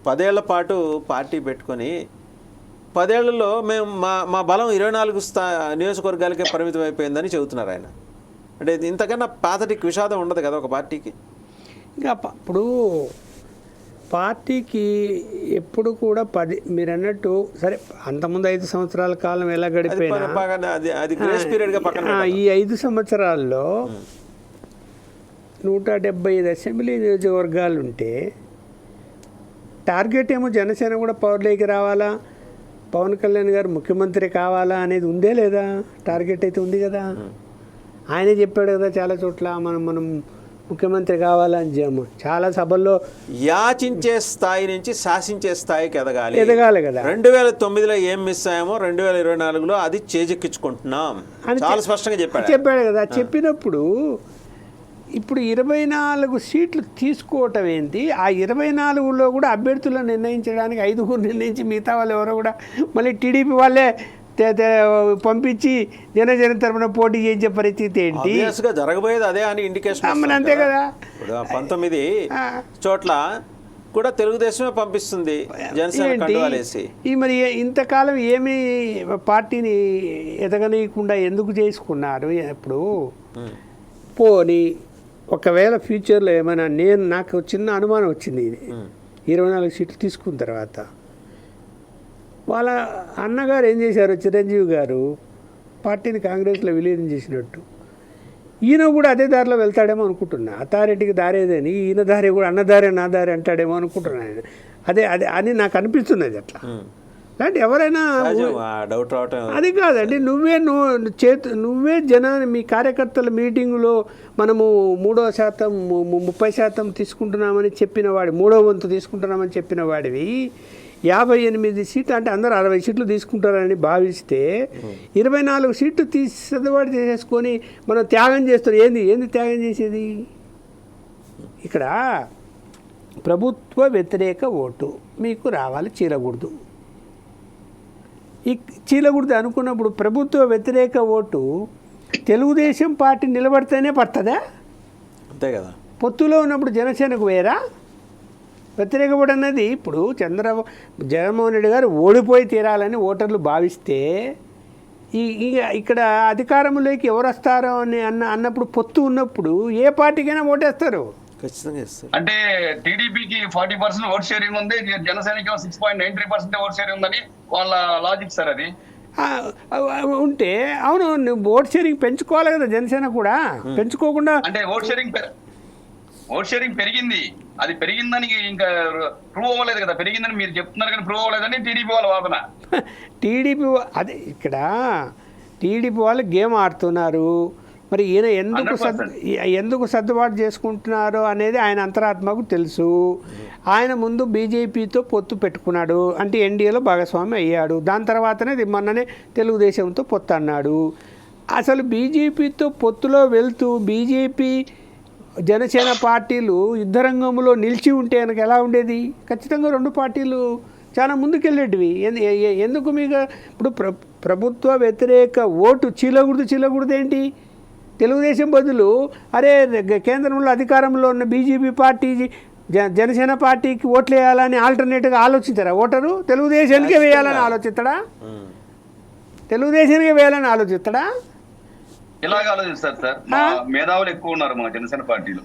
10 ఏళ్ల పాటు పార్టీ పెట్టుకొని 10 ఏళ్లలో మేము మా బలం 24 నియోజకవర్గాలకే పరిమితం అయిపోయిందని చెబుతున్నారు ఆయన. అంటే ఇంతకన్నా పాతటికి విషాదం ఉండదు కదా ఒక పార్టీకి. ఇంకా ఇప్పుడు పార్టీకి ఎప్పుడు కూడా మీరు అన్నట్టు సరే అంతకుముందు 5 సంవత్సరాల కాలం ఎలా గడిపోయినా ఈ 5 సంవత్సరాల్లో 175 అసెంబ్లీ నియోజకవర్గాలు ఉంటే టార్గెట్ ఏమో జనసేన కూడా పవర్లోకి రావాలా, పవన్ కళ్యాణ్ గారు ముఖ్యమంత్రి కావాలా అనేది ఉందే లేదా? టార్గెట్ అయితే ఉంది కదా. ఆయనే చెప్పాడు కదా చాలా చోట్ల మనం ముఖ్యమంత్రి కావాలని చాలా సభల్లో. యాచించే స్థాయి నుంచి శాసించే స్థాయికి ఎదగాలి కదా. 2009లో ఏం మిస్ అయ్యామో 2024లో అది చేజెక్కించుకుంటున్నాం చాలా స్పష్టంగా చెప్పాడు కదా. చెప్పినప్పుడు ఇప్పుడు 24 సీట్లు తీసుకోవటం ఏంటి? ఆ 24లో కూడా అభ్యర్థులను నిర్ణయించడానికి 5 నిర్ణయించి మిగతా వాళ్ళు ఎవరో కూడా మళ్ళీ టీడీపీ వాళ్ళే పంపించి జనసేన తరఫున పోటీ చేయించే పరిస్థితి ఏంటి? జరగబోయేది అదే అని ఇండికేషన్ అంతే కదా. 19 చోట్ల కూడా తెలుగుదేశమే పంపిస్తుంది జనసేన. ఈ మరి ఇంతకాలం ఏమీ పార్టీని ఎదగనీయకుండా ఎందుకు చేసుకున్నారు? ఇప్పుడు పోనీ ఒకవేళ ఫ్యూచర్లో ఏమైనా నాకు చిన్న అనుమానం వచ్చింది. ఇది 24 సీట్లు తీసుకున్న తర్వాత వాళ్ళ అన్నగారు ఏం చేశారు, చిరంజీవి గారు పార్టీని కాంగ్రెస్లో విలీనం చేసినట్టు ఈయన కూడా అదే దారిలో వెళ్తాడేమో అనుకుంటున్నా. అథారిటీకి దారేదని ఈయన దారి కూడా అన్నదారే నా దారి అంటాడేమో అనుకుంటున్నాను. అదే అదే అని నాకు అనిపిస్తున్నది. అట్లా అంటే ఎవరైనా డౌట్ రావటం అది కాదండి. నువ్వే జనాన్ని మీ కార్యకర్తల మీటింగులో మనము 3% 30% తీసుకుంటున్నామని చెప్పిన వాడి 3వ వంతు తీసుకుంటున్నామని చెప్పిన వాడివి 58 సీట్లు అంటే అందరూ 60 సీట్లు తీసుకుంటారని భావిస్తే 24 సీట్లు సర్దుబాటు చేసేసుకొని మనం త్యాగం చేస్తాం. ఏంది త్యాగం చేసేది? ఇక్కడ ప్రభుత్వ వ్యతిరేక ఓటు మీకు రావాలి, చీలకూడదు. ఈ చీలకూడదు అనుకున్నప్పుడు ప్రభుత్వ వ్యతిరేక ఓటు తెలుగుదేశం పార్టీ నిలబడితేనే పడుతుందా? అంతే కదా. పొత్తులో ఉన్నప్పుడు జనసేనకు వేరా వ్యతిరేక ఓటు అన్నది. ఇప్పుడు జగన్మోహన్ రెడ్డి గారు ఓడిపోయి తీరాలని ఓటర్లు భావిస్తే ఇక్కడ అధికారంలోకి ఎవరు వస్తారో అని అన్నప్పుడు పొత్తు ఉన్నప్పుడు ఏ పార్టీకైనా ఓటేస్తారు. అంటే టీడీపీకి 40% ఓట్ షేరింగ్ ఉంది, జనసేనకి 6.93% ఓట్ షేరింగ్ ఉందని వాళ్ళ లాజిక్ సార్. అది ఉంటే అవును, నువ్వు ఓట్ షేరింగ్ పెంచుకోవాలి కదా. జనసేన కూడా పెంచుకోకుండా అంటే ఓట్ షేరింగ్ పెరిగింది. అది పెరిగిందని ఇంకా ప్రూవ్ అవ్వలేదు కదా. పెరిగిందని మీరు చెప్తున్నారు కానీ ప్రూవ్ అవ్వలేదని టీడీపీ వాళ్ళ వాదన. టీడీపీ అదే ఇక్కడ టీడీపీ వాళ్ళు గేమ్ ఆడుతున్నారు. మరి ఈయన ఎందుకు సర్దుబాటు చేసుకుంటున్నారో అనేది ఆయన అంతరాత్మకు తెలుసు. ఆయన ముందు బీజేపీతో పొత్తు పెట్టుకున్నాడు, అంటే ఎన్డీఏలో భాగస్వామి అయ్యాడు. దాని తర్వాతనే మొన్ననే తెలుగుదేశంతో పొత్తు అన్నాడు. అసలు బీజేపీతో పొత్తులో వెళ్తూ బీజేపీ జనసేన పార్టీలు యుద్ధరంగంలో నిలిచి ఉంటే కనుక ఎలా ఉండేది? ఖచ్చితంగా 2 పార్టీలు చాలా ముందుకెళ్ళేటివి. ఎందుకు మీకు ఇప్పుడు ప్రభుత్వ వ్యతిరేక ఓటు చీలకూడదు ఏంటి? తెలుగుదేశం బదులు అరే కేంద్రంలో అధికారంలో ఉన్న బీజేపీ పార్టీ జనసేన పార్టీకి ఓట్లు వేయాలని ఆల్టర్నేట్గా ఆలోచించారా? ఓటరు తెలుగుదేశానికే వేయాలని ఆలోచిస్తాడా? ఇలాగ ఆలోచిస్తారు సార్. మేధావులు ఎక్కువ ఉన్నారు మన జనసేన పార్టీలో.